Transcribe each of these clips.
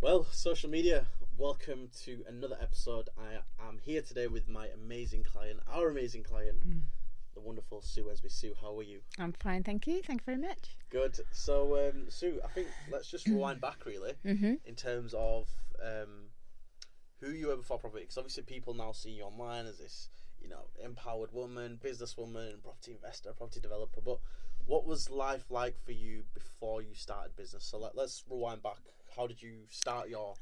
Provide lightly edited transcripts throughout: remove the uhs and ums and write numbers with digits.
Well, social media, welcome to another episode. I am here today with my amazing client, the wonderful Sue Wesby. Sue, how are you? I'm fine, thank you. Thank you very much. Good. So, Sue, I think let's just rewind back really in terms of who you were before property, because obviously people now see you online as this, empowered woman, businesswoman, property investor, property developer. But what was life like for you before you started business? So let's rewind back. How did you start your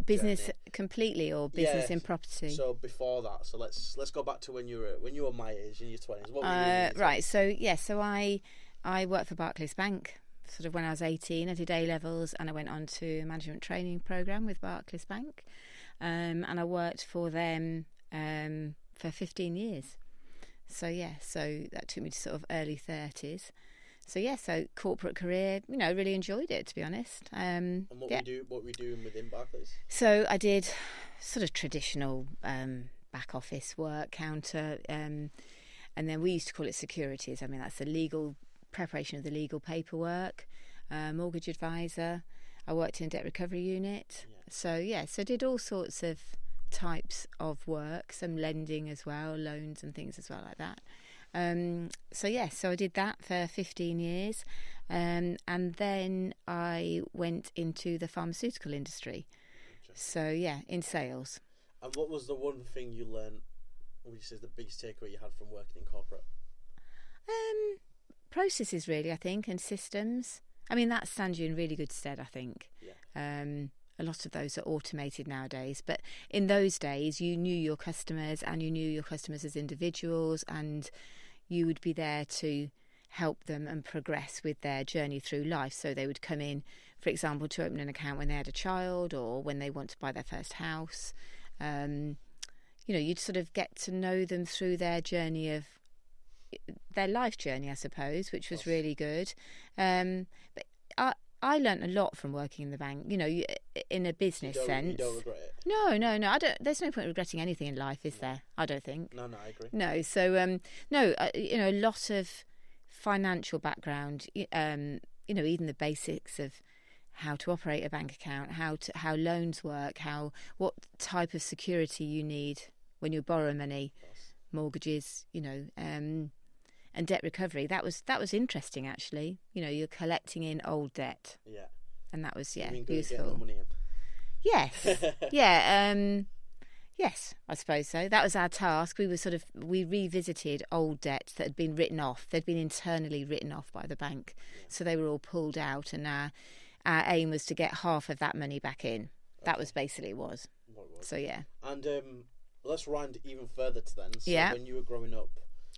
business journey? Completely, or business in property? So before that, so let's go back to when you were my age, in your 20s. What were you doing? Right. So I worked for Barclays Bank. Sort of when I was 18, I did A levels and I went on to a management training program with Barclays Bank, and I worked for them for 15 years. So that took me to sort of early 30s. So corporate career, really enjoyed it, to be honest. And what were you doing within Barclays? So I did sort of traditional back office work, counter, and then we used to call it securities. I mean, that's the legal preparation of the legal paperwork, mortgage advisor. I worked in a debt recovery unit. Yeah. So did all sorts of types of work, some lending as well, loans and things as well like that. So I did that for 15 years, and then I went into the pharmaceutical industry. So in sales. And what was the one thing you learned, would you say, the biggest takeaway you had from working in corporate? Processes, really, I think, and systems. I mean, that stands you in really good stead, I think. A lot of those are automated nowadays, but in those days you knew your customers, and you knew your customers as individuals, and you would be there to help them and progress with their journey through life. So they would come in, for example, to open an account when they had a child or when they want to buy their first house. You'd sort of get to know them through their journey of their life journey, I suppose, which was really good. But I learnt a lot from working in the bank, in a business sense. You don't regret it? No. I don't. There's no point regretting anything in life, is there? I don't think. No, I agree. No. So, a lot of financial background. Even the basics of how to operate a bank account, how loans work, what type of security you need when you borrow money, mortgages, and debt recovery. That was interesting, actually. You're collecting in old debt. Yeah. And that was useful. Money in? Yes. Yes, I suppose so. That was our task. We revisited old debts that had been written off. They'd been internally written off by the bank. So they were all pulled out, and our aim was to get half of that money back in. That was basically what it was. So yeah. And let's rewind even further to then. So when you were growing up,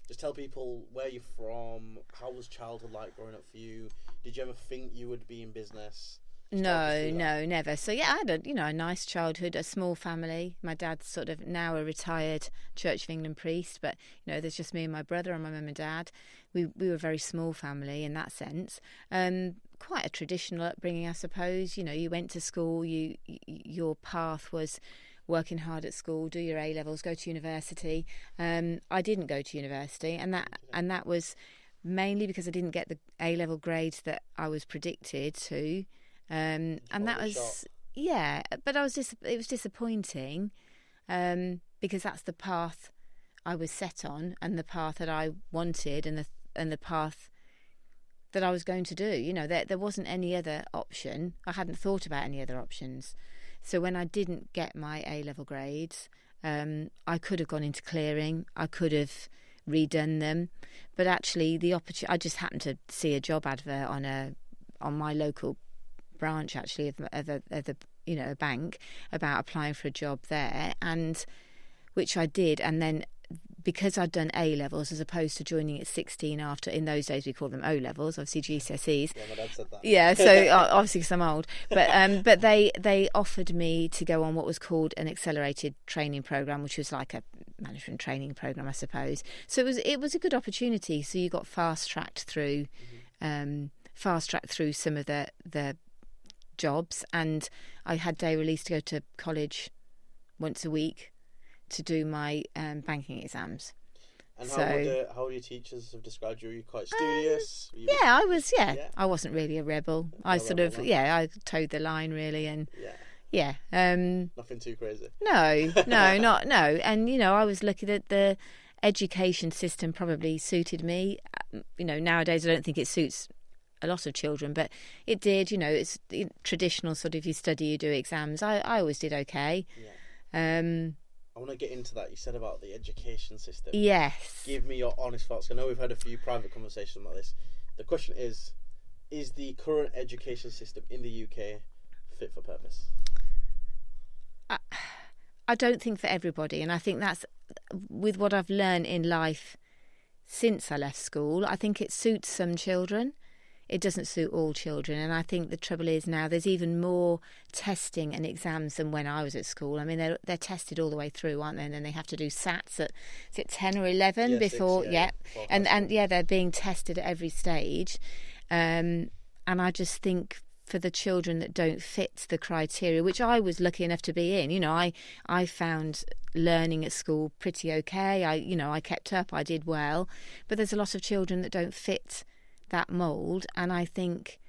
just tell people where you're from. How was childhood like growing up for you? Did you ever think you would be in business? No, never. So I had a nice childhood, a small family. My dad's sort of now a retired Church of England priest, but there's just me and my brother and my mum and dad. We were a very small family in that sense. Quite a traditional upbringing, I suppose. You went to school. Your path was working hard at school, do your A levels, go to university. I didn't go to university, and that was mainly because I didn't get the A level grades that I was predicted to. And that was but it was disappointing, because that's the path I was set on, and the path that I wanted, and the path that I was going to do. There wasn't any other option. I hadn't thought about any other options. So when I didn't get my A level grades, I could have gone into clearing. I could have redone them, but actually I just happened to see a job advert on my local branch, actually, of a bank, about applying for a job there, and which I did. And then because I'd done A levels as opposed to joining at 16 after, in those days we called them O levels, obviously GCSEs. Yeah, my dad said that. Yeah, so obviously because I'm old, but they offered me to go on what was called an accelerated training program, which was like a management training program, I suppose. So it was a good opportunity. So you got fast tracked through some of the jobs, and I had day release to go to college once a week to do my banking exams. And how would your teachers have described you? Were you quite studious? I was. I wasn't really a rebel. I towed the line really, and Yeah. Nothing too crazy. No. And, I was lucky that the education system probably suited me. Nowadays I don't think it suits a lot of children, but it did. It's traditional sort of, you study, you do exams. I always did okay. Yeah. I want to get into that. You said about the education system. Yes. Give me your honest thoughts. I know we've had a few private conversations about this. The question is the current education system in the UK fit for purpose? I don't think for everybody, and I think that's with what I've learned in life since I left school. I think it suits some children. It doesn't suit all children, and I think the trouble is now there's even more testing and exams than when I was at school. I mean, they're tested all the way through, aren't they? And then they have to do SATs at, is it 10 or 11 before? 6, yeah. And they're being tested at every stage. And I just think for the children that don't fit the criteria, which I was lucky enough to be in, I found learning at school pretty okay. I kept up, I did well, but there's a lot of children that don't fit that mould, and I think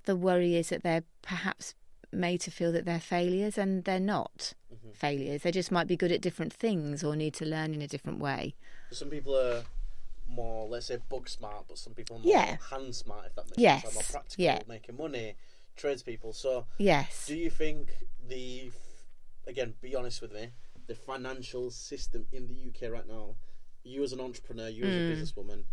the worry is that they're perhaps made to feel that they're failures, and they're not failures. They just might be good at different things or need to learn in a different way. Some people are more, let's say, book smart, but some people are more hand smart, if that makes sense. More practical, making money, tradespeople. So do you think again, be honest with me, the financial system in the UK right now, you as an entrepreneur, you as a businesswoman,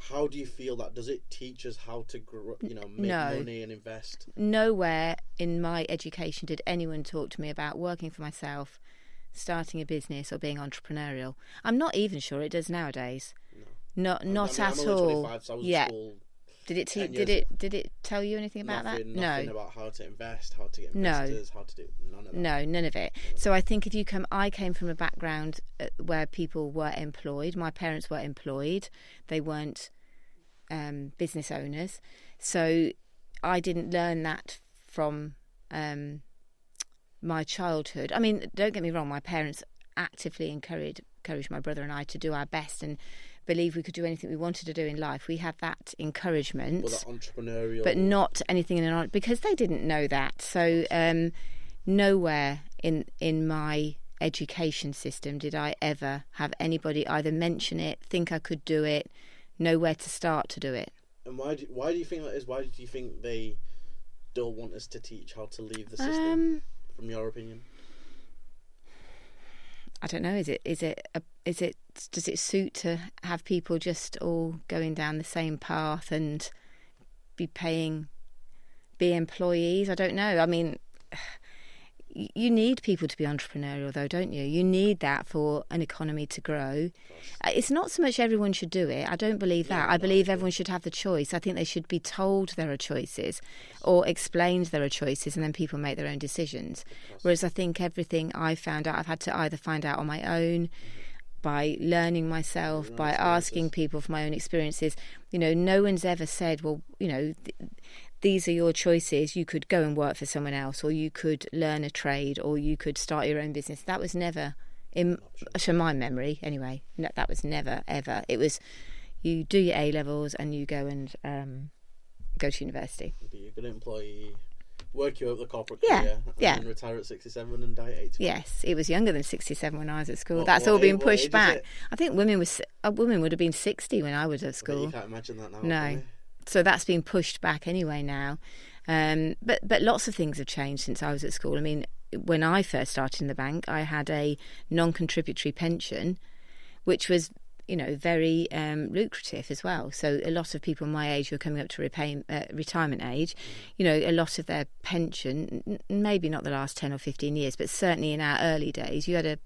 how do you feel that? Does it teach us how to grow, make money and invest? Nowhere in my education did anyone talk to me about working for myself, starting a business, or being entrepreneurial. I'm not even sure it does nowadays. No. Not at I'm all. 25, so I was at school. Did it tell you anything about that? Nothing about how to invest, how to get investors, how to do none of that. No, none of it. So I think I came from a background where people were employed. My parents were employed. They weren't business owners. So I didn't learn that from my childhood. I mean, don't get me wrong, my parents actively encouraged my brother and I to do our best and believe we could do anything we wanted to do in life. We had that encouragement, well, that entrepreneurial, but not anything because they didn't know that. So nowhere in my education system did I ever have anybody either mention it, think I could do it, know where to start to do it. And why do you think that is? Why do you think they don't want us to teach how to leave the system? From your opinion, I don't know. Does it suit to have people just all going down the same path and be employees? I don't know. I mean, you need people to be entrepreneurial, though, don't you? You need that for an economy to grow. It's not so much everyone should do it. I don't believe that. I believe everyone should have the choice. I think they should be told there are choices or explained there are choices, and then people make their own decisions. Whereas I think everything I found out, I've had to either find out on my own, by learning myself, by asking people for my own experiences. No one's ever said, well, these are your choices. You could go and work for someone else, or you could learn a trade, or you could start your own business. That was never, to my memory anyway, that was never, ever. It was, you do your A-levels and you go and go to university. Be a good employee, work you up the corporate career, and then retire at 67 and die at 80. Yes, it was younger than 67 when I was at school. That's all being pushed back. I think women would have been 60 when I was at school. You can't imagine that now. No. So that's been pushed back anyway now. But lots of things have changed since I was at school. I mean, when I first started in the bank, I had a non-contributory pension, which was, very lucrative as well. So a lot of people my age who are coming up to retirement age, a lot of their pension, maybe not the last 10 or 15 years, but certainly in our early days, you had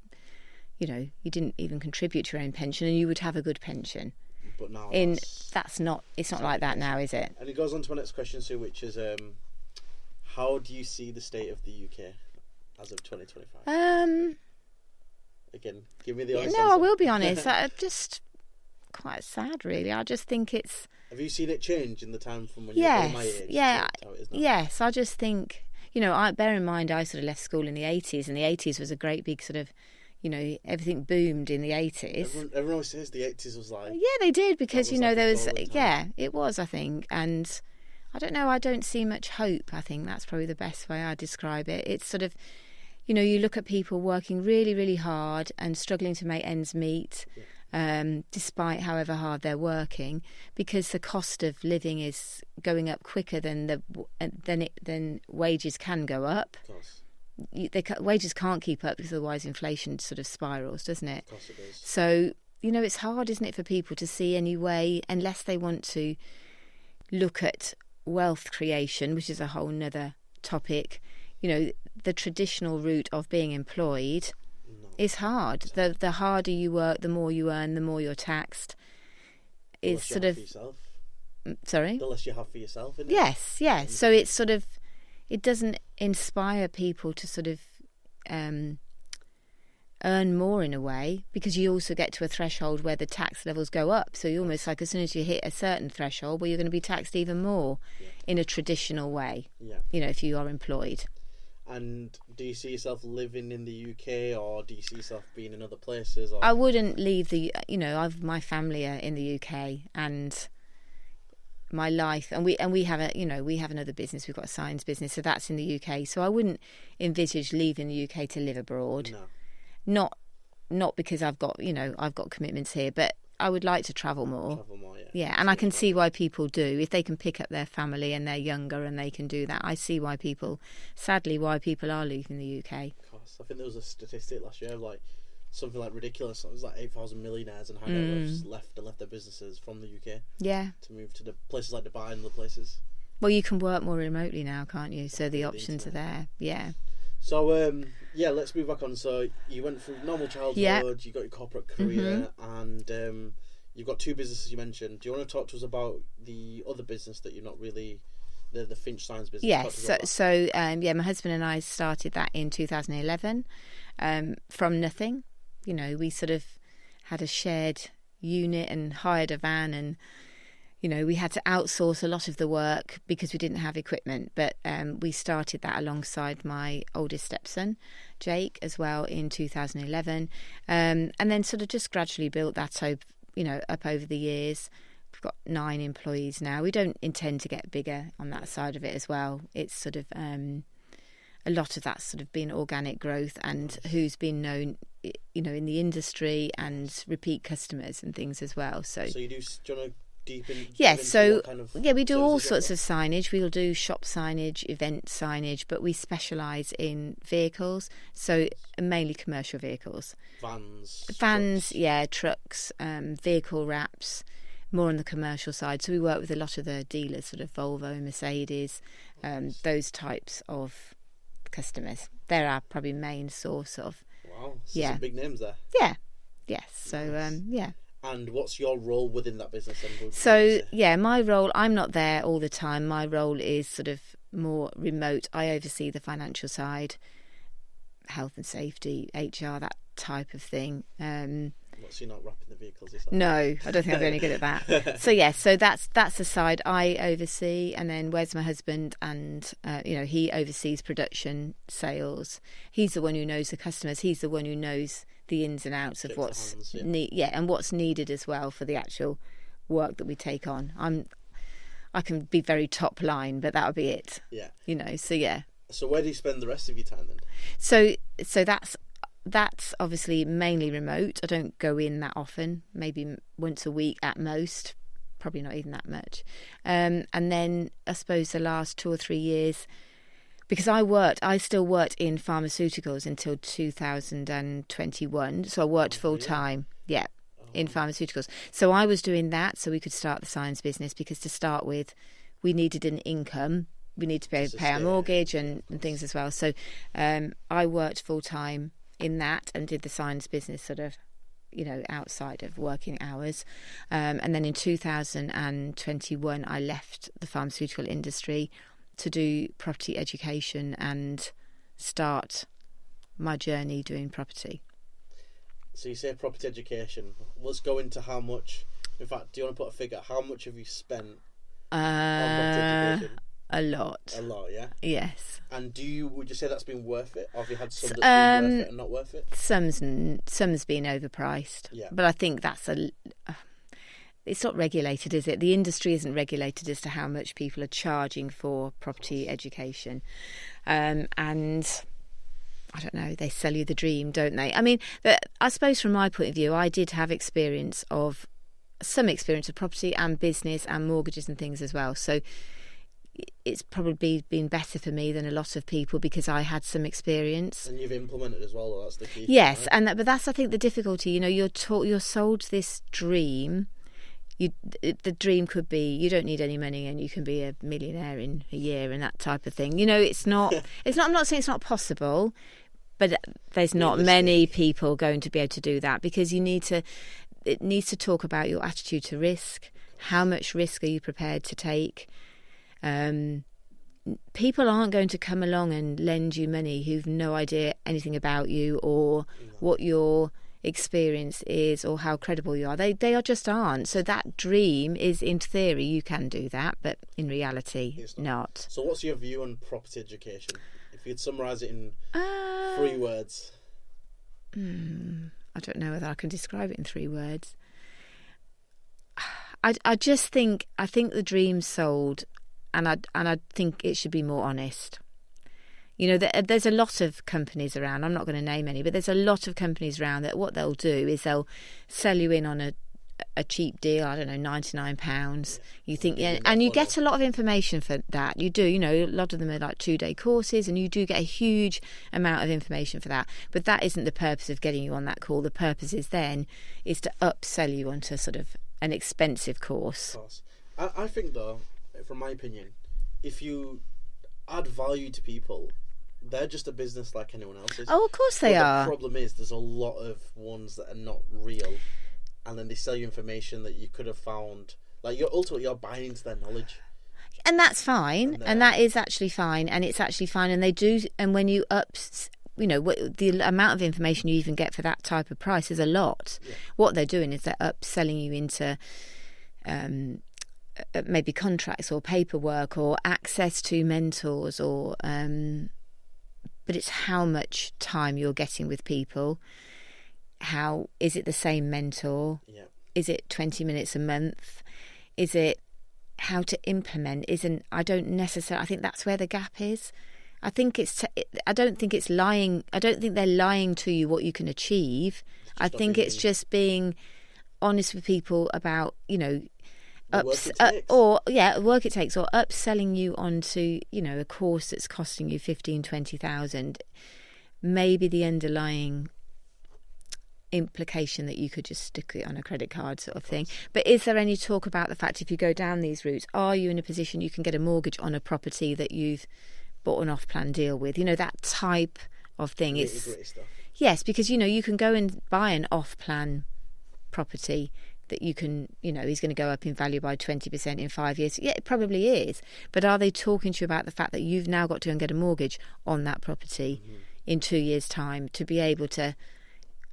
you didn't even contribute to your own pension and you would have a good pension. But now it's not like that now, is it? And it goes on to my next question, Sue, which is how do you see the state of the UK as of 2025? Again, give me the honest answer. I will be honest. Just quite sad, really. I just think it's... Have you seen it change in the time from when you were my age to how it is now? Yes, I just think, I bear in mind I sort of left school in the 80s, and the 80s was a great big sort of, everything boomed in the 80s. Everyone always says the 80s was like... Yeah, they did, because, there was... Yeah, it was, I think. And I don't know, I don't see much hope. I think that's probably the best way I describe it. It's sort of, you know, you look at people working really, really hard and struggling to make ends meet, despite however hard they're working, because the cost of living is going up quicker than wages can go up. Of course. Wages can't keep up because otherwise inflation sort of spirals, doesn't it? Of course it does. So, you know, it's hard, isn't it, for people to see any way, unless they want to look at wealth creation, which is a whole nother topic. You know, the traditional route of being employed is hard. The harder you work, the more you earn, the more you're taxed. It's sort of... Sorry? The less you have for yourself, isn't it? Yes, yeah. So it's sort of... It doesn't inspire people to sort of earn more in a way, because you also get to a threshold where the tax levels go up. So you almost like, as soon as you hit a certain threshold, well, you're going to be taxed even more in a traditional way, you know, if you are employed. And do you see yourself living in the UK, or do you see yourself being in other places? Or? I wouldn't leave you know, my family are in the UK, and my life, and we have we have another business. We've got a signs business, so that's in the UK. So I wouldn't envisage leaving the UK to live abroad. No. Not because I've got commitments here, but I would like to travel more. Yeah, and I can see why people do. If they can pick up their family and they're younger and they can do that, I see why people are leaving the UK. Of course. I think there was a statistic last year of like something like ridiculous. It was like 8,000 millionaires and high net worths left their businesses from the UK. Yeah. To move to the places like Dubai and other places. Well, you can work more remotely now, can't you? So the options are there. Yeah. So let's move back on. So you went through normal childhood, you got your corporate career, and you've got two businesses you mentioned. Do you want to talk to us about the other business that you're not really, the Finch Signs business? Yes. So my husband and I started that in 2011 from nothing. You know, we sort of had a shared unit and hired a van, and you know, we had to outsource a lot of the work because we didn't have equipment. But we started that alongside my oldest stepson, Jake, as well in 2011, and then sort of just gradually built that up over the years. We've got 9 employees now. We don't intend to get bigger on that side of it as well. It's sort of a lot of that's sort of been organic growth and who's been known, you know, in the industry, and repeat customers and things as well. So you do you want to deep in? Yes, so kind of we do all sorts of signage. We'll do shop signage, event signage, but we specialise in vehicles, so mainly commercial vehicles. Vans, trucks, vehicle wraps, more on the commercial side. So we work with a lot of the dealers, sort of Volvo, Mercedes, those types of customers. They're our probably main source of. Wow, some big names there. Yeah, yes. So yeah. And what's your role within that business? So my role, I'm not there all the time. My role is sort of more remote. I oversee the financial side, health and safety, HR, that type of thing. So you're not wrapping the vehicles yourself? No, I don't think I'd be any good at that. So that's the side I oversee, and then where's my husband, and he oversees production, sales. He's the one who knows the customers. He's the one who knows the ins and outs of what's and what's needed as well for the actual work that we take on. I can be very top line, but that'll be it. Yeah. You know, so yeah. So where do you spend the rest of your time then? So that's obviously mainly remote. I don't go in that often, maybe once a week at most, probably not even that much. And then I suppose the last 2 or 3 years, because I still worked in pharmaceuticals until 2021. So I worked full time, in pharmaceuticals. So I was doing that so we could start the science business, because to start with, we needed an income. We need to pay our mortgage and things as well. So I worked full time in that and did the science business sort of, outside of working hours. And then in 2021, I left the pharmaceutical industry to do property education and start my journey doing property. So you say property education. Let's go into how much. In fact, do you want to put a figure? How much have you spent on property education? A lot. A lot, yeah? Yes. And would you say that's been worth it? Or have you had some that's been worth it and not worth it? Some's been overpriced. Yeah. But I think that's it's not regulated, is it? The industry isn't regulated as to how much people are charging for property education. And I don't know, they sell you the dream, don't they? I mean, I suppose from my point of view, I did have some experience of property and business and mortgages and things as well. So it's probably been better for me than a lot of people because I had some experience. And you've implemented as well. That's the key. Yes, thing, right? but that's, I think, the difficulty. You know, you're sold this dream. The dream could be you don't need any money and you can be a millionaire in a year and that type of thing. You know, it's not. I'm not saying it's not possible, but there's not many people going to be able to do that because it needs to talk about your attitude to risk. How much risk are you prepared to take? People aren't going to come along and lend you money who've no idea anything about you or what your experience is or how credible you are. They just aren't. So that dream is, in theory, you can do that, but in reality, it's not. So what's your view on property education? If you'd summarise it in 3 words. I don't know whether I can describe it in 3 words. I think the dream's sold, and I think it should be more honest. You know, there's a lot of companies around. I'm not going to name any, but there's a lot of companies around that what they'll do is they'll sell you in on a cheap deal. I don't know, £99. You think, and you get a lot of information for that. You do. You know, a lot of them are like 2-day courses, and you do get a huge amount of information for that. But that isn't the purpose of getting you on that call. The purpose is to upsell you onto sort of an expensive course. Of course. I think, though, from my opinion, if you add value to people, they're just a business like anyone else is. Oh, of course they are. The problem is there's a lot of ones that are not real, and then they sell you information that you could have found. Like, you're buying into their knowledge. And that's fine, and that is actually fine, and it's actually fine. And they do, and when you the amount of information you even get for that type of price is a lot. Yeah. What they're doing is they're upselling you into maybe contracts or paperwork or access to mentors or but it's how much time you're getting with people. How is it the same mentor? Yeah. Is it 20 minutes a month? Is it how to implement? I think that's where the gap is. I think I don't think it's lying. I don't think they're lying to you what you can achieve. I think it's just being honest with people about, you know, work it takes, or upselling you onto, you know, a course that's costing you 15,000-20,000. Maybe the underlying implication that you could just stick it on a credit card sort of thing. But is there any talk about the fact if you go down these routes, are you in a position you can get a mortgage on a property that you've bought an off-plan deal with? You know, that type of thing. It's stuff. Yes, because, you know, you can go and buy an off-plan property that you can, you know, is going to go up in value by 20% in 5 years. Yeah, it probably is. But are they talking to you about the fact that you've now got to go and get a mortgage on that property in 2 years' time to be able to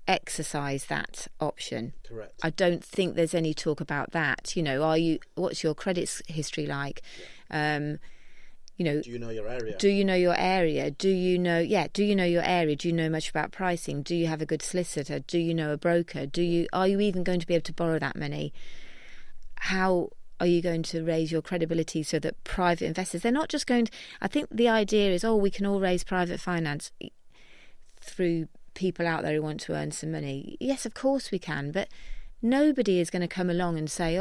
exercise that option? Correct. I don't think there's any talk about that. You know, what's your credit history like? Yeah. You know, do you know your area? Do you know your area? Do you know your area? Do you know much about pricing? Do you have a good solicitor? Do you know a broker? Are you even going to be able to borrow that money? How are you going to raise your credibility so that private investors, they're not just going to, I think the idea is, we can all raise private finance through people out there who want to earn some money. Yes, of course we can, but nobody is going to come along and say,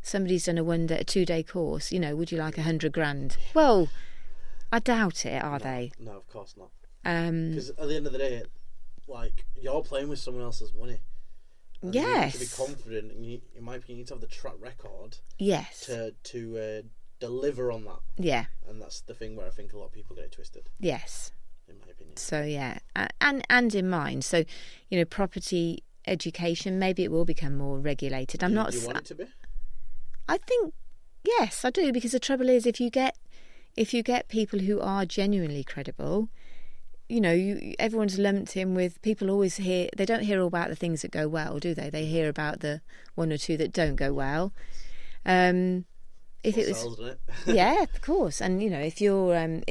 somebody's done a 2-day course, you know, would you like 100 grand? Well, I doubt it, are they? No, of course not. Because at the end of the day, like, you're playing with someone else's money. Yes. You need to be confident, and in my opinion, you need to have the track record. Yes. To deliver on that. Yeah. And that's the thing where I think a lot of people get it twisted. Yes. In my opinion. So, yeah. And in mind. So, you know, property education, maybe it will become more regulated. Do you want it to be? I think, yes, I do, because the trouble is if you get people who are genuinely credible, you know, everyone's lumped in with, people always hear, they don't hear all about the things that go well, do they? They hear about the 1 or 2 that don't go well. If it was, sells, doesn't it? Yeah, of course. And, you know, if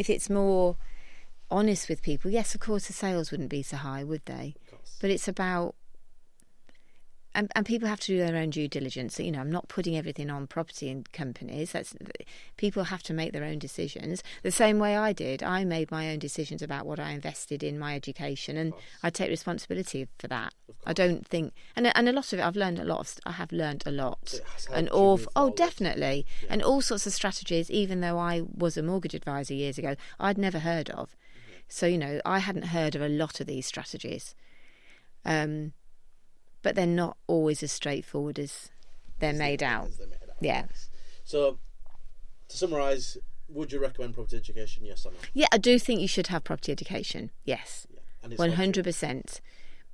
it's more honest with people, yes, of course the sales wouldn't be so high, would they? But it's about and people have to do their own due diligence. You know, I'm not putting everything on property and companies. People have to make their own decisions. The same way I did. I made my own decisions about what I invested in my education, and I take responsibility for that. I don't think, and a lot of it, I have learned a lot, and definitely, and all sorts of strategies. Even though I was a mortgage advisor years ago, I'd never heard of. So you know, I hadn't heard of a lot of these strategies. But they're not always as straightforward as they're made out. Yeah. So, to summarise, would you recommend property education? Yes or no? Yeah, I do think you should have property education. Yes, 100%.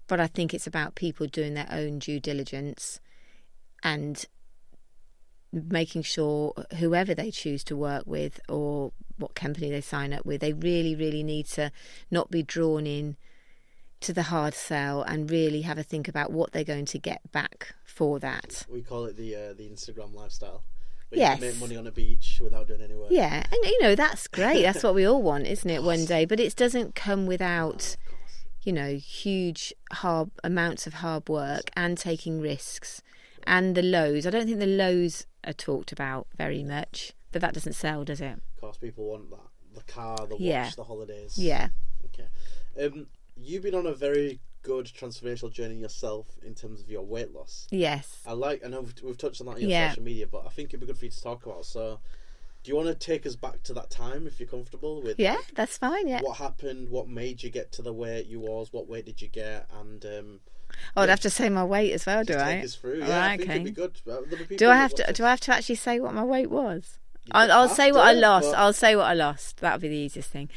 But I think it's about people doing their own due diligence and making sure whoever they choose to work with or what company they sign up with, they really, really need to not be drawn in to the hard sell and really have a think about what they're going to get back for that. We call it the Instagram lifestyle. Yes. You can make money on a beach without doing any work. Yeah, and you know, that's great. That's what we all want, isn't it, one day? But it doesn't come without, you know, huge amounts of hard work and taking risks and the lows. I don't think the lows are talked about very much, but that doesn't sell, does it? Of course, people want that. The car, the watch, the holidays. Yeah. Okay. You've been on a very good transformational journey yourself in terms of your weight loss. Yes. I know we've touched on that on your social media, but I think it'd be good for you to talk about. So, do you want to take us back to that time if you're comfortable with? Yeah, that's fine. Yeah. What happened? What made you get to the weight you was? What weight did you get? And I'd have to say my weight as well, do I? Take us through. Yeah, I think it'd be good. Do I have to actually say what my weight was? I'll say what I lost. I'll say what I lost. That'll be the easiest thing.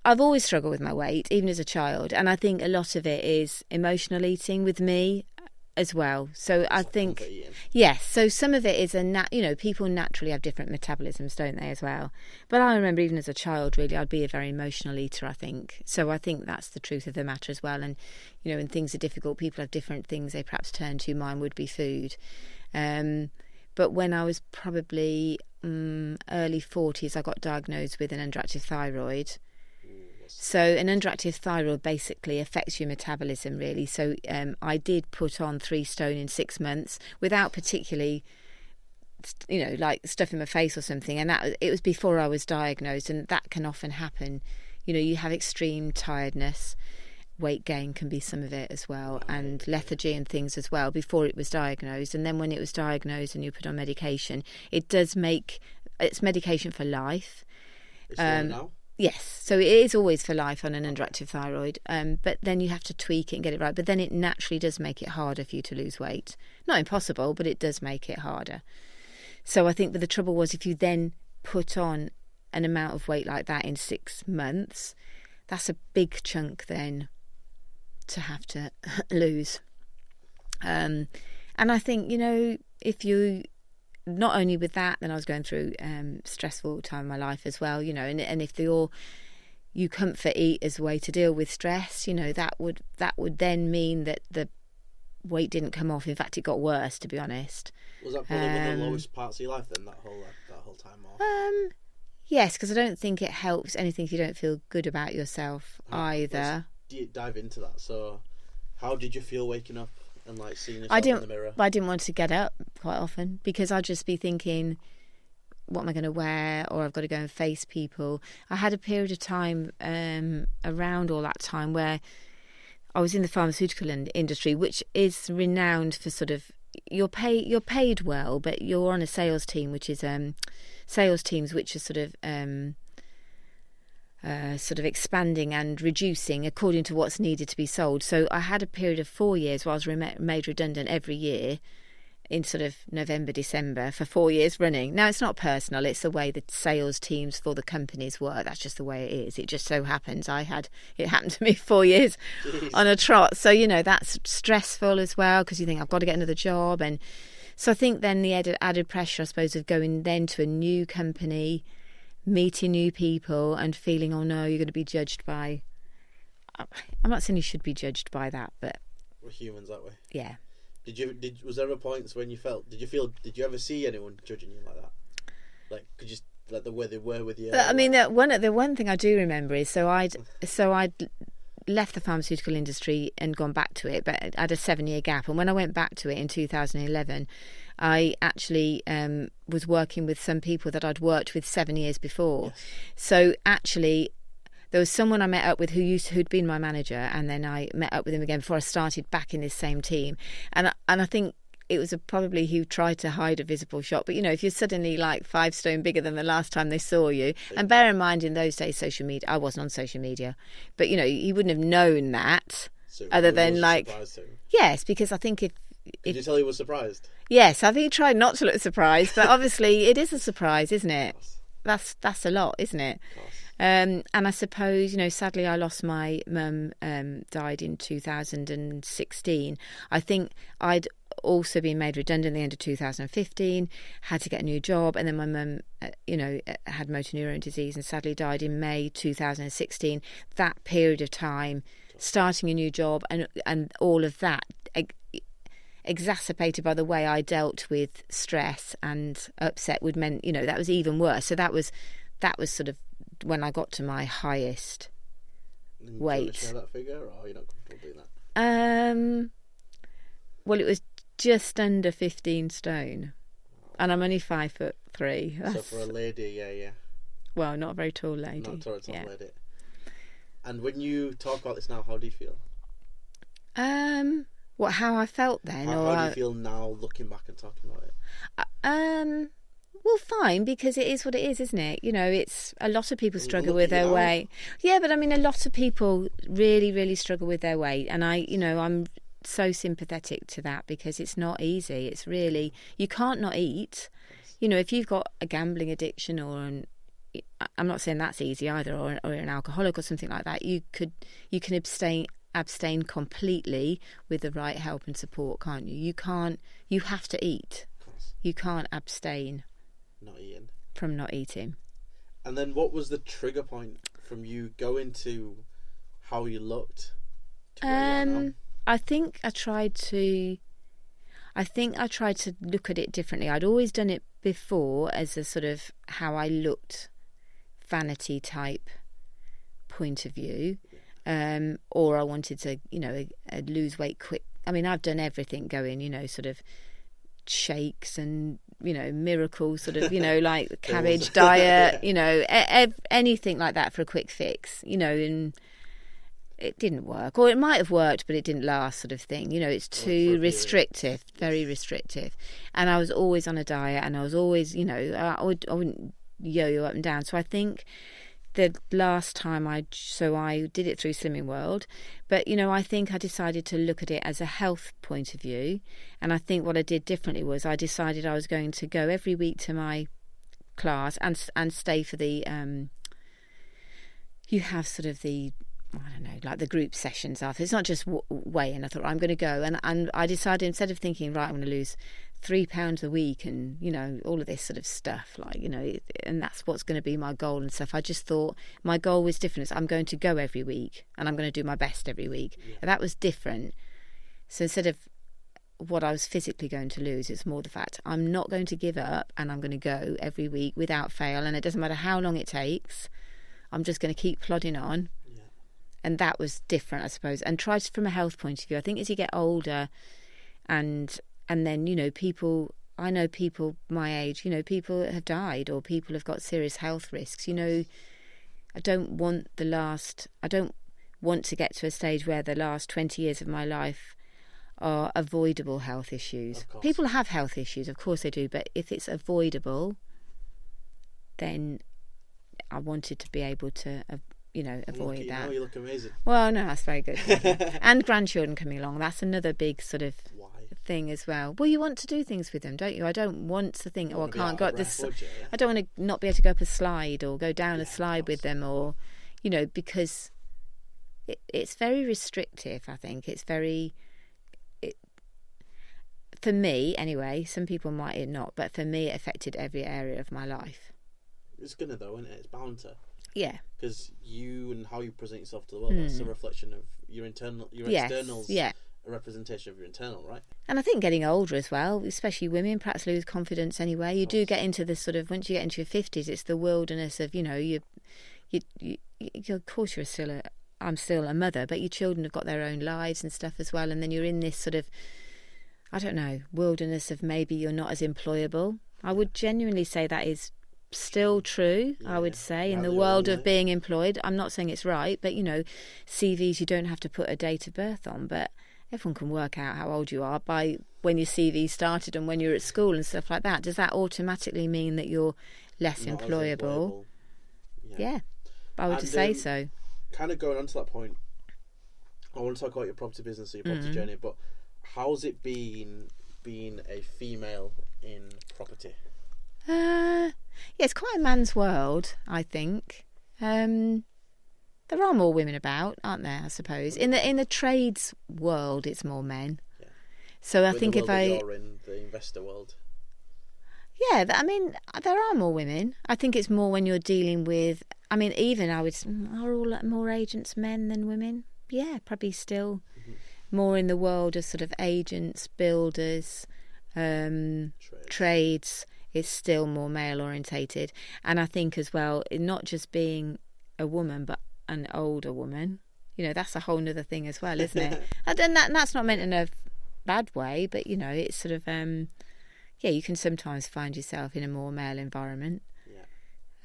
I've always struggled with my weight, even as a child, and I think a lot of it is emotional eating with me as well. So I think, yes, so some of it is people naturally have different metabolisms, don't they, as well? But I remember even as a child, really, I'd be a very emotional eater, I think. So I think that's the truth of the matter as well. And, you know, when things are difficult, people have different things they perhaps turn to. Mine would be food. But when I was probably early 40s, I got diagnosed with an underactive thyroid. So an underactive thyroid basically affects your metabolism, really. So I did put on 3 stone in 6 months without particularly, you know, like stuff in my face or something. And it was before I was diagnosed, and that can often happen. You know, you have extreme tiredness, weight gain can be some of it as well, and lethargy and things as well before it was diagnosed. And then when it was diagnosed and you put on medication, it's medication for life. It's now? Yes, so it is always for life on an underactive thyroid, but then you have to tweak it and get it right. But then it naturally does make it harder for you to lose weight. Not impossible, but it does make it harder. So I think, but the trouble was, if you then put on an amount of weight like that in 6 months, that's a big chunk then to have to lose. And I think, you know, if you... Not only with that, then I was going through stressful time in my life as well, you know, and if you comfort eat as a way to deal with stress, you know, that would then mean that the weight didn't come off. In fact, it got worse, to be honest. Was that probably one of the lowest parts of your life then, that whole time off? Yes, because I don't think it helps anything if you don't feel good about yourself either. Let's dive into that. So, how did you feel waking up? And like seeing yourself in the mirror? I didn't want to get up quite often because I'd just be thinking, what am I going to wear? Or I've got to go and face people. I had a period of time around all that time where I was in the pharmaceutical industry, which is renowned for sort of, you're paid well, but you're on a sales team, which is sales teams which are sort of expanding and reducing according to what's needed to be sold. So I had a period of 4 years where I was made redundant every year in sort of November, December for 4 years running. Now, it's not personal. It's the way the sales teams for the companies work. That's just the way it is. It just so happens it happened to me 4 years on a trot. So, you know, that's stressful as well because you think, I've got to get another job. And so I think then the added pressure, I suppose, of going then to a new company, meeting new people and feeling, oh no, you're going to be judged by... I'm not saying you should be judged by that, but... We're humans, aren't we? Yeah. Was there ever points when you did you ever see anyone judging you like that? Like, could you, like the way they were with you? I mean, the one thing I do remember is, so I'd left the pharmaceutical industry and gone back to it, but I had a 7-year gap. And when I went back to it in 2011, I actually was working with some people that I'd worked with 7 years before. Yes. So actually, there was someone I met up with who'd been my manager, and then I met up with him again before I started back in this same team. And I think it was probably he tried to hide a visible shot. But, if you're suddenly like 5 stone bigger than the last time they saw you, and bear in mind in those days, social media, I wasn't on social media, but, he wouldn't have known that So other than like, yes, because I think if Did you tell he was surprised? Yes, I think he tried not to look surprised, but obviously it is a surprise, isn't it? That's a lot, isn't it? And I suppose, sadly I lost my mum, died in 2016. I think I'd also been made redundant at the end of 2015, had to get a new job, and then my mum, had motor neurone disease and sadly died in May 2016. That period of time, starting a new job and all of that, exacerbated by the way I dealt with stress and upset, meant that was even worse. So that was sort of when I got to my highest weight. Do you want to share that figure, or are you not comfortable doing that? Well, it was just under 15 stone, and I'm only 5'3". So for a lady, yeah. Well, not a very tall lady. Not a tall lady. And when you talk about this now, how do you feel? How I felt then, how do you feel now, looking back and talking about it? Well, fine, because it is what it is, isn't it? It's a lot of people struggle with their weight. Yeah, but I mean, a lot of people really, really struggle with their weight, and I'm so sympathetic to that because it's not easy. It's really, you can't not eat. If you've got a gambling addiction I'm not saying that's easy either, or an alcoholic or something like that, you can abstain completely with the right help and support, can't you? You have to eat. You can't abstain from not eating. And then what was the trigger point from you going to how you looked to where you are now? I think I tried to look at it differently. I'd always done it before as a sort of how I looked, vanity type point of view. Or I wanted to, lose weight quick. I mean, I've done everything going, sort of shakes and, miracles, sort of, like cabbage diet, anything like that for a quick fix, and it didn't work. Or it might have worked, but it didn't last, sort of thing. It's too restrictive, very restrictive. And I was always on a diet, and I was always, I wouldn't yo-yo up and down. So I think the last time I did it through Slimming World, but I think I decided to look at it as a health point of view, and I think what I did differently was I decided I was going to go every week to my class and stay for the you have sort of the, I don't know, like the group sessions after. It's not just weighing. I thought I'm going to go, and I decided, instead of thinking, right, I'm going to lose 3 pounds a week and all of this sort of stuff, like and that's what's going to be my goal and stuff, I just thought my goal was different. I'm going to go every week and I'm going to do my best every week. And that was different. So instead of what I was physically going to lose, it's more the fact I'm not going to give up, and I'm going to go every week without fail, and it doesn't matter how long it takes. I'm just going to keep plodding on. And that was different, I suppose, and tried from a health point of view. I think as you get older and then, people, I know people my age, people have died, or people have got serious health risks. I don't want to get to a stage where the last 20 years of my life are avoidable health issues. People have health issues, of course they do, but if it's avoidable, then I wanted to be able to avoid that. You look amazing. Well, no, that's very good. And grandchildren coming along, that's another big sort of thing as well. Well, you want to do things with them, don't you? I don't want to think, I can't go up this. I don't want to not be able to go up a slide or go down a slide with them, or because it's very restrictive. I think it's very. For me, anyway. Some people might not, but for me, it affected every area of my life. It's gonna, though, isn't it? It's bound to. Yeah. Because you and how you present yourself to the world, that's a reflection of your externals. Yeah. A representation of your internal, right? And I think getting older as well, especially women, perhaps lose confidence anyway. You do get into this sort of, once you get into your 50s, it's the wilderness of, of course you're still I'm still a mother, but your children have got their own lives and stuff as well. And then you're in this sort of, I don't know, wilderness of maybe you're not as employable. I would genuinely say that is still true, I would say, in the world of being employed. I'm not saying it's right, but, you know, CVs, you don't have to put a date of birth on, but everyone can work out how old you are by when your CV started and when you're at school and stuff like that. Does that automatically mean that you're less employable? Yeah, I would say so. Kind of going on to that point, I want to talk about your property business and your property journey, but how's it been being a female in property? Yeah, it's quite a man's world, I think. There are more women about, aren't there? I suppose in the trades world, it's more men. Yeah. So I think if you're in the investor world. Yeah, I mean, there are more women. I think it's more when you're dealing with. I mean, even are all more agents men than women? Yeah, probably still more in the world of sort of agents, builders, trades. It's still more male orientated, and I think as well, not just being a woman, but an older woman. You know, that's a whole nother thing as well, isn't it? And that's not meant in a bad way, but you know, it's sort of you can sometimes find yourself in a more male environment. Yeah.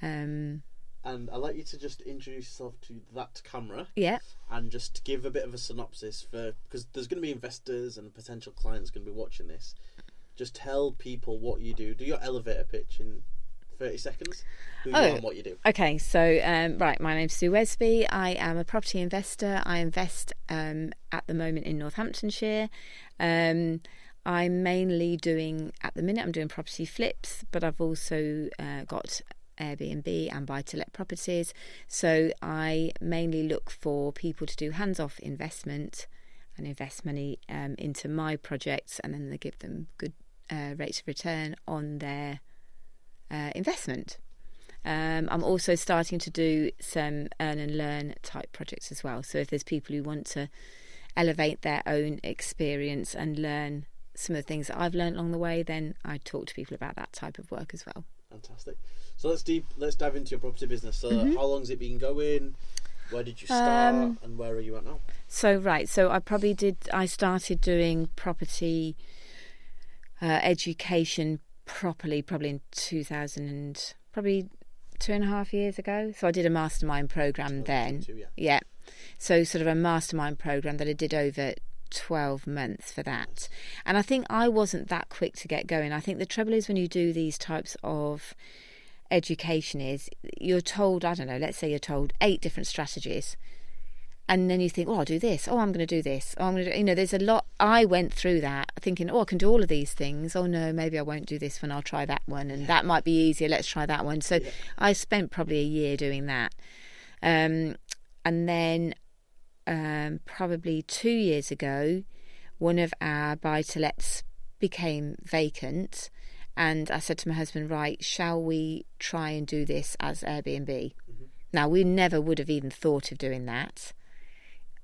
And I'd like you to just introduce yourself to that camera. Yeah. And just give a bit of a synopsis because there's going to be investors and potential clients going to be watching this. Just tell people what you do. Do your elevator pitch in 30 seconds. Who you are and what you do. Okay, so right, my name's Sue Wesby. I am a property investor. I invest at the moment in Northamptonshire. I'm mainly doing, at the minute, I'm doing property flips, but I've also got Airbnb and buy-to-let properties. So I mainly look for people to do hands-off investment and invest money into my projects, and then they give them good rates of return on their investment. I'm also starting to do some earn and learn type projects as well. So if there's people who want to elevate their own experience and learn some of the things that I've learned along the way, then I talk to people about that type of work as well. Fantastic. So let's dive into your property business. So how long has it been going? Where did you start and where are you at now? So I started doing property education properly probably in 2000 and probably 2.5 years ago. So I did a mastermind program then. Yeah. So sort of a mastermind program that I did over 12 months for that. And I think I wasn't that quick to get going. I think the trouble is when you do these types of education is you're told, I don't know, let's say you're told 8 different strategies. And then you think, oh, I'll do this. Oh, I'm going to do this. Oh, I'm going to do, you know, there's a lot. I went through that thinking, oh, I can do all of these things. Oh, no, maybe I won't do this one. I'll try that one. And that might be easier. Let's try that one. So I spent probably a year doing that. And then probably 2 years ago, one of our buy-to-lets became vacant. And I said to my husband, right, shall we try and do this as Airbnb? Now, we never would have even thought of doing that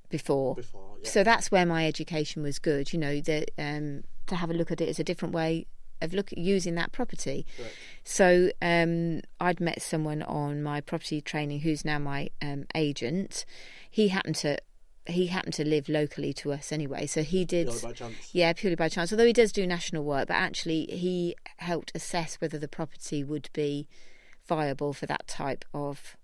before. So that's where my education was good, you know, to have a look at it as a different way of using that property. Right. So I'd met someone on my property training who's now my agent. He happened to live locally to us anyway, so he did. Purely by chance. Yeah, purely by chance. Although he does do national work, but actually he helped assess whether the property would be viable for that type of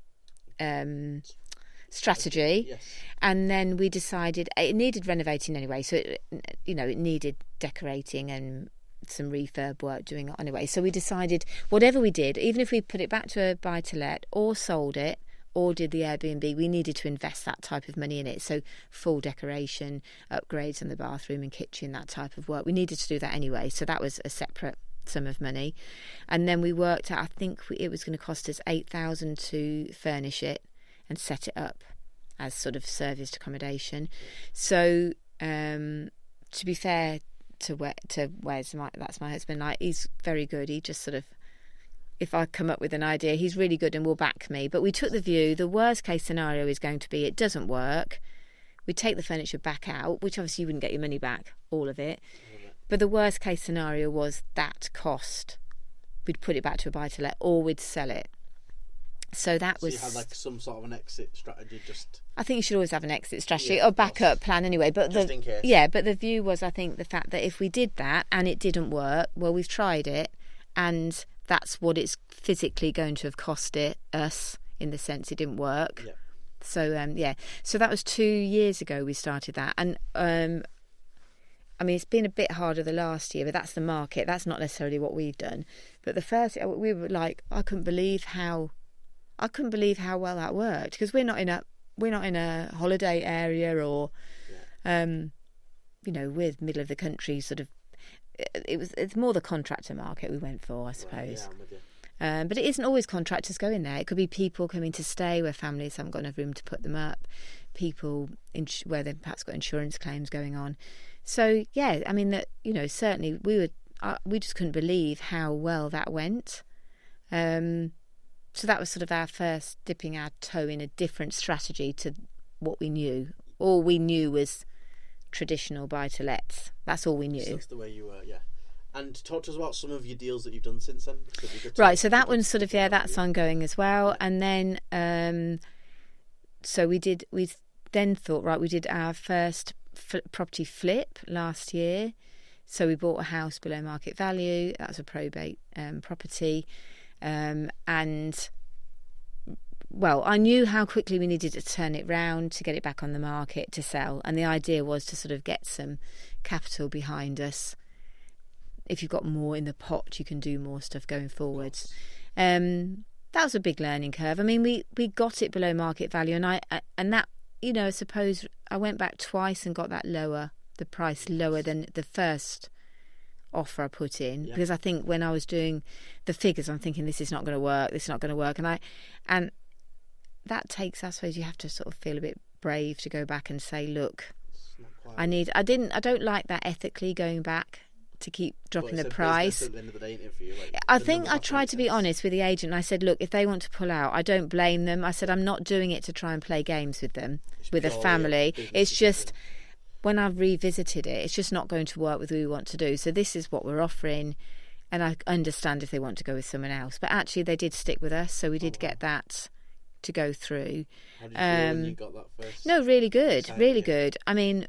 strategy. Yes. And then we decided it needed renovating anyway, so it needed decorating and some refurb work doing it anyway. So we decided whatever we did, even if we put it back to a buy-to-let or sold it or did the Airbnb, we needed to invest that type of money in it. So full decoration, upgrades in the bathroom and kitchen, that type of work. We needed to do that anyway. So that was a separate sum of money. And then we worked out, I think it was going to cost us $8,000 to furnish it and set it up as sort of serviced accommodation. So to be fair to Wes, that's my husband, like, he's very good. He just sort of, if I come up with an idea, he's really good and will back me. But we took the view, the worst case scenario is going to be it doesn't work. We take the furniture back out, which obviously you wouldn't get your money back, all of it. But the worst case scenario was that cost. We'd put it back to a buy-to-let or we'd sell it. So that was. So you had like some sort of an exit strategy, just. I think you should always have an exit strategy or backup plan anyway. But just in case. Yeah, but the view was, I think, the fact that if we did that and it didn't work, well, we've tried it, and that's what it's physically going to have cost us in the sense it didn't work. Yeah. So so that was 2 years ago we started that, and I mean, it's been a bit harder the last year, but that's the market. That's not necessarily what we've done. But the first, we were like, I couldn't believe how well that worked, because we're not in a holiday area or, we're middle of the country sort of. It's more the contractor market we went for, I suppose. Right, yeah, I'm with you. But it isn't always contractors going there. It could be people coming to stay where families haven't got enough room to put them up. People where they've perhaps got insurance claims going on. So yeah, I mean that certainly we just couldn't believe how well that went. So that was sort of our first dipping our toe in a different strategy to what we knew. All we knew was traditional buy-to-lets. That's all we knew. So that's the way you were, yeah. And talk to us about some of your deals that you've done since then. Right, so that one's sort of, that's ongoing as well. And then, so we then thought, right, we did our first property flip last year. So we bought a house below market value. That was a probate property. And, well, I knew how quickly we needed to turn it round to get it back on the market to sell. And the idea was to sort of get some capital behind us. If you've got more in the pot, you can do more stuff going forwards. That was a big learning curve. I mean, we got it below market value, and that, I suppose I went back twice and got the price lower than the first offer I put in, because I think when I was doing the figures, I'm thinking this is not going to work, and that takes, I suppose, you have to sort of feel a bit brave to go back and say, look, I don't like that ethically, going back to keep dropping the price. At the end of the day, interview, I think I tried to be honest with the agent. I said, look, if they want to pull out, I don't blame them. I said, I'm not doing it to try and play games with them, with a family. It's just, when I've revisited it, it's just not going to work with what we want to do. So this is what we're offering, and I understand if they want to go with someone else. But actually, they did stick with us, so we did get that to go through. How did you feel when you got that first? No, really good, really good. I mean,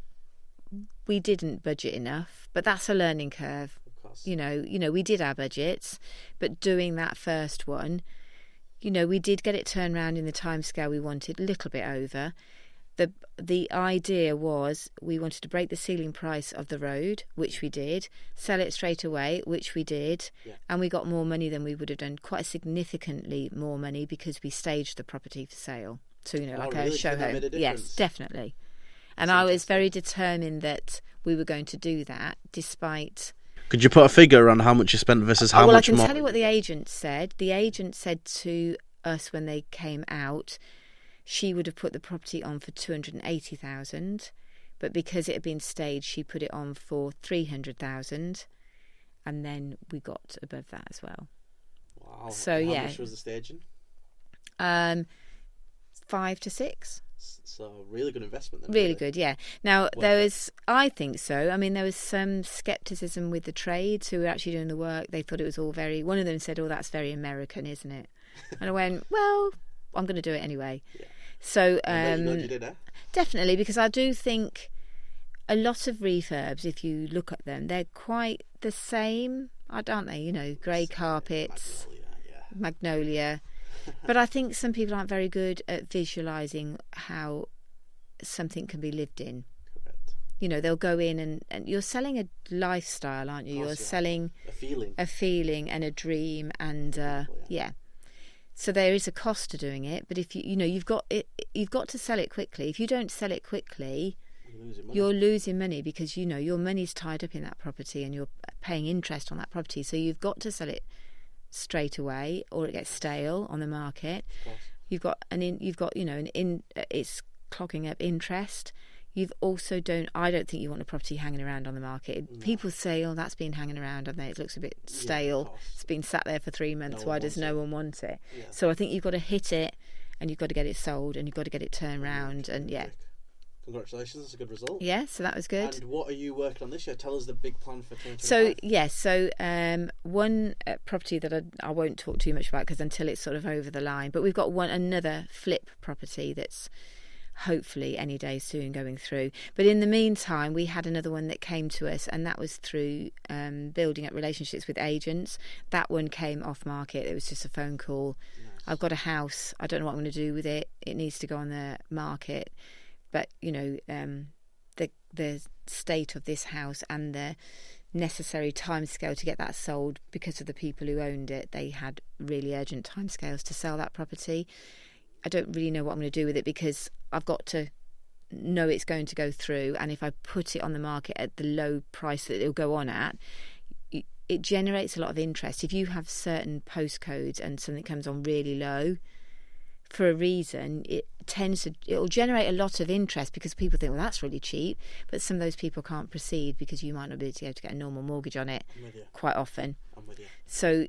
we didn't budget enough, but that's a learning curve. Of course. We did our budgets, but doing that first one, we did get it turned around in the timescale we wanted, a little bit over. The idea was we wanted to break the ceiling price of the road, which we did, sell it straight away, which we did, and we got more money than we would have done, quite significantly more money, because we staged the property for sale. So, like really? a show home. Yes, definitely. And I was very determined that we were going to do that, despite... Could you put a figure on how much you spent versus how much more? Well, I can tell you what the agent said. The agent said to us when they came out, she would have put the property on for 280,000, but because it had been staged, she put it on for 300,000, and then we got above that as well. Wow! So how much was the staging? 5 to 6. So really good investment then. Really good, yeah. Now there was, I think so. I mean, there was some scepticism with the trades who were actually doing the work. They thought it was all very. One of them said, "Oh, that's very American, isn't it?" And I went, "Well, I'm going to do it anyway." Yeah. So you did, eh? Definitely, because I do think a lot of refurbs, if you look at them, they're quite the same, aren't they? Grey carpets, magnolia. But I think some people aren't very good at visualising how something can be lived in. Correct. They'll go in and you're selling a lifestyle, aren't you? You're selling a feeling and a dream, and So there is a cost to doing it. But if you've got to sell it quickly. If you don't sell it quickly, you're losing money, because your money's tied up in that property and you're paying interest on that property. So you've got to sell it straight away, or it gets stale on the market. It's clogging up interest. I don't think you want a property hanging around on the market. No. People say, "Oh, that's been hanging around, and it looks a bit stale. It's been sat there for 3 months. Why does no one want it?" Yeah. So I think you've got to hit it, and you've got to get it sold, and you've got to get it turned round, and Congratulations, that's a good result. Yeah, so that was good. And what are you working on this year? Tell us the big plan for 2025. So, yes, one property that I won't talk too much about because until it's sort of over the line, but we've got another flip property that's hopefully any day soon going through. But in the meantime, we had another one that came to us, and that was through building up relationships with agents. That one came off market. It was just a phone call. Nice. I've got a house. I don't know what I'm going to do with it. It needs to go on the market. But, the state of this house and the necessary timescale to get that sold, because of the people who owned it, they had really urgent timescales to sell that property. I don't really know what I'm going to do with it because I've got to know it's going to go through, and if I put it on the market at the low price that it'll go on at, it generates a lot of interest. If you have certain postcodes and something comes on really low, for a reason, it'll generate a lot of interest because people think, well, that's really cheap, but some of those people can't proceed because you might not be able to get a normal mortgage on it quite often. I'm with you. So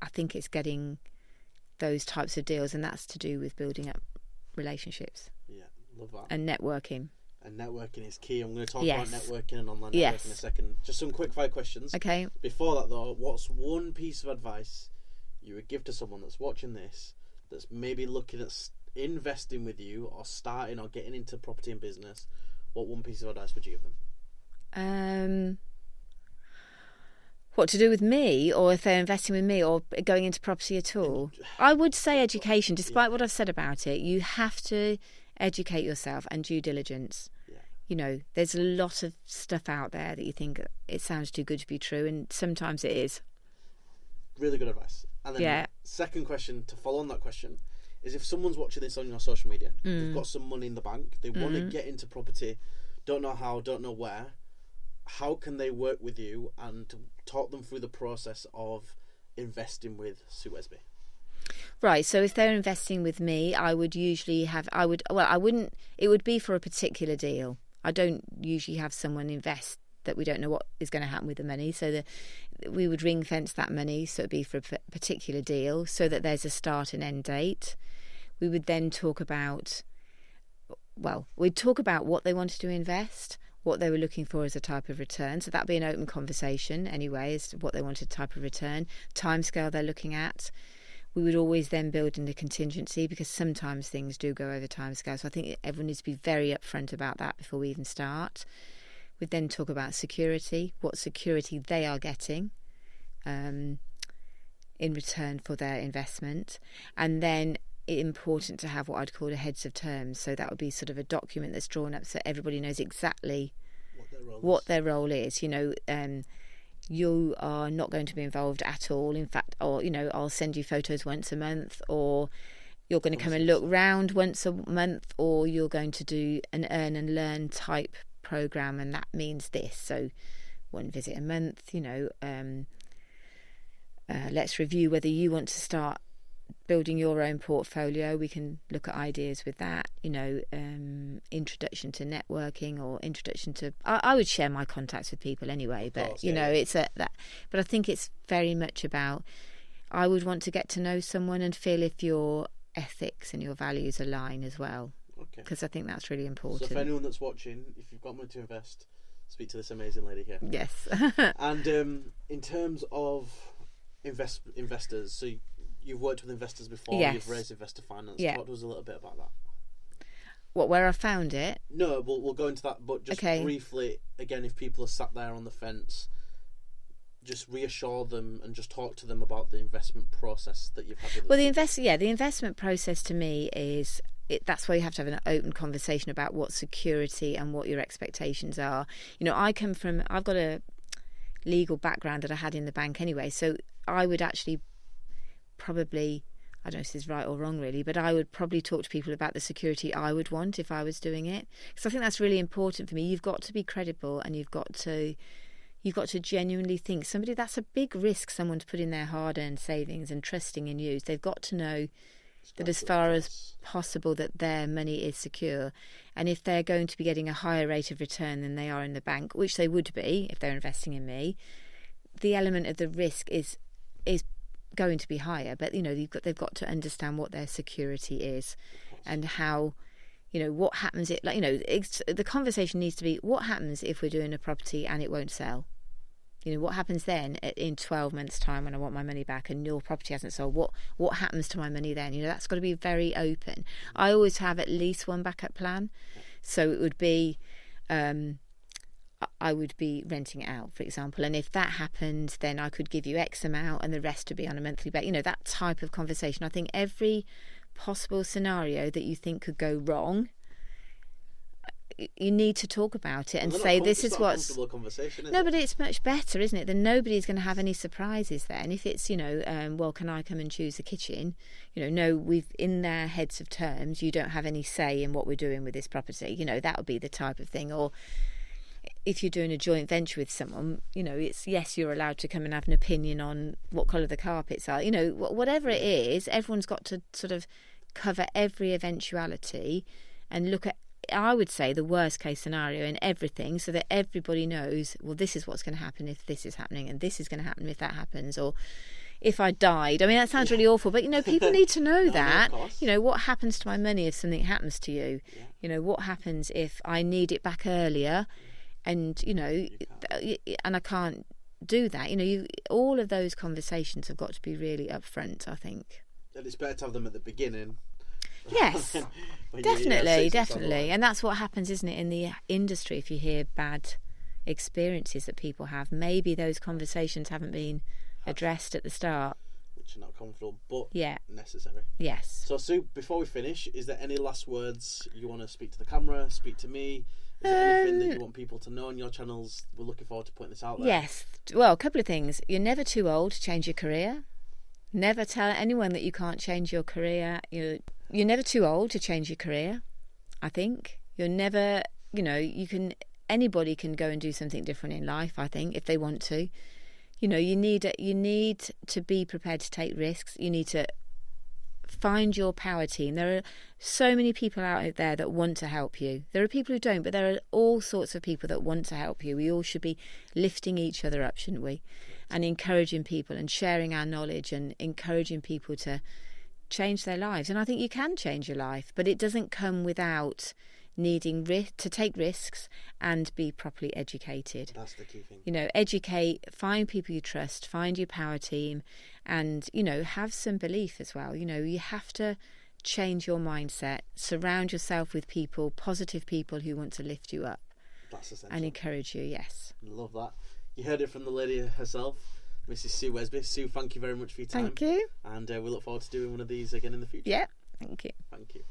I think it's getting those types of deals, and that's to do with building up relationships. Yeah, love that. And networking. And networking is key. I'm going to talk about networking and online networking in a second. Just some quick fire questions. Okay. Before that, though, what's one piece of advice you would give to someone that's watching this, that's maybe looking at investing with you or starting or getting into property and business? What one piece of advice would you give them? What to do with me, or if they're investing with me or going into property at all? I would say education. Despite what I've said about it, you have to educate yourself and due diligence. Yeah. There's a lot of stuff out there that you think it sounds too good to be true, and sometimes it is. Really good advice. And then second question to follow on that question is, if someone's watching this on your social media, they've got some money in the bank, they want to get into property, don't know how, don't know where, how can they work with you and talk them through the process of investing with Sue Wesby? Right, so if they're investing with me, I would usually it would be for a particular deal. I don't usually have someone invest that we don't know what is going to happen with the money, so we would ring fence that money, so it'd be for a particular deal, so that there's a start and end date. We would then talk about what they wanted to invest, what they were looking for as a type of return, so that'd be an open conversation anyway, as to what they wanted type of return, timescale they're looking at. We would always then build in the contingency, because sometimes things do go over timescale, so I think everyone needs to be very upfront about that before we even start. We'd then talk about security, what security they are getting in return for their investment. And then it's important to have what I'd call a heads of terms. So that would be sort of a document that's drawn up so everybody knows exactly what their role is. You are not going to be involved at all. In fact, I'll send you photos once a month, or you're going to come and look round once a month, or you're going to do an earn and learn type program, and that means this. So one visit a month, let's review whether you want to start building your own portfolio. We can look at ideas with that, introduction to networking, or introduction to, I would share my contacts with people anyway, but it's that, but I think it's very much about, I would want to get to know someone and feel if your ethics and your values align as well. Because I think that's really important. So if anyone that's watching, if you've got money to invest, speak to this amazing lady here. Yes. And in terms of investors, so you've worked with investors before, you've raised investor finance. Talk to us a little bit about that. What, where I found it? No, we'll go into that, but just briefly, again, if people are sat there on the fence, just reassure them and just talk to them about the investment process that you've had with the investment process to me is, that's why you have to have an open conversation about what security and what your expectations are. I've got a legal background that I had in the bank anyway, so I would actually probably, I don't know if this is right or wrong really, but I would probably talk to people about the security I would want if I was doing it, because I think that's really important for me. You've got to be credible, and you've got to genuinely think that's a big risk, someone to put in their hard-earned savings and trusting in you. They've got to know that as far as possible that their money is secure, and if they're going to be getting a higher rate of return than they are in the bank, which they would be if they're investing in me, the element of the risk is going to be higher. But they've got to understand what their security is, and how what happens if, the conversation needs to be, what happens if we're doing a property and it won't sell? What happens then in 12 months' time when I want my money back and your property hasn't sold? What happens to my money then? That's got to be very open. I always have at least one backup plan. So it would be, I would be renting it out, for example. And if that happened, then I could give you X amount and the rest would be on a monthly basis. That type of conversation. I think every possible scenario that you think could go wrong, you need to talk about it and say this is what's no, but it's much better, isn't it? Then nobody's going to have any surprises then. If it's well, can I come and choose the kitchen? No, we've in their heads of terms. You don't have any say in what we're doing with this property. That would be the type of thing. Or if you're doing a joint venture with someone, it's yes, you're allowed to come and have an opinion on what colour the carpets are. Whatever it is, everyone's got to sort of cover every eventuality and look at, I would say, the worst case scenario in everything, so that everybody knows, well, this is what's going to happen if this is happening, and this is going to happen if that happens, or if I died. I mean, that sounds really awful, but people need to know that. What happens to my money if something happens to you? What happens if I need it back earlier, and and I can't do that? All of those conversations have got to be really upfront, I think. And it's better to have them at the beginning. Yes, definitely. And that's what happens, isn't it, in the industry? If you hear bad experiences that people have, maybe those conversations haven't been addressed at the start. Which are not comfortable, but yeah, necessary. Yes. So, Sue, before we finish, is there any last words you want to speak to the camera, speak to me? Is there anything that you want people to know on your channels? We're looking forward to putting this out there. Yes. Well, a couple of things. You're never too old to change your career. Never tell anyone that you can't change your career. You're never too old to change your career, I think. You're never, anybody can go and do something different in life, I think, if they want to. You need to be prepared to take risks. You need to find your power team. There are so many people out there that want to help you. There are people who don't, but there are all sorts of people that want to help you. We all should be lifting each other up, shouldn't we? And encouraging people and sharing our knowledge and encouraging people to change their lives. And I think you can change your life, but it doesn't come without needing to take risks and be properly educated. That's the key thing. Educate, find people you trust, find your power team, and have some belief as well. You have to change your mindset, surround yourself with positive people who want to lift you up. That's essential. And encourage you. Yes, love that. You heard it from the lady herself, Mrs. Sue Wesby. Sue, thank you very much for your time. Thank you. And we look forward to doing one of these again in the future. Yeah, thank you. Thank you.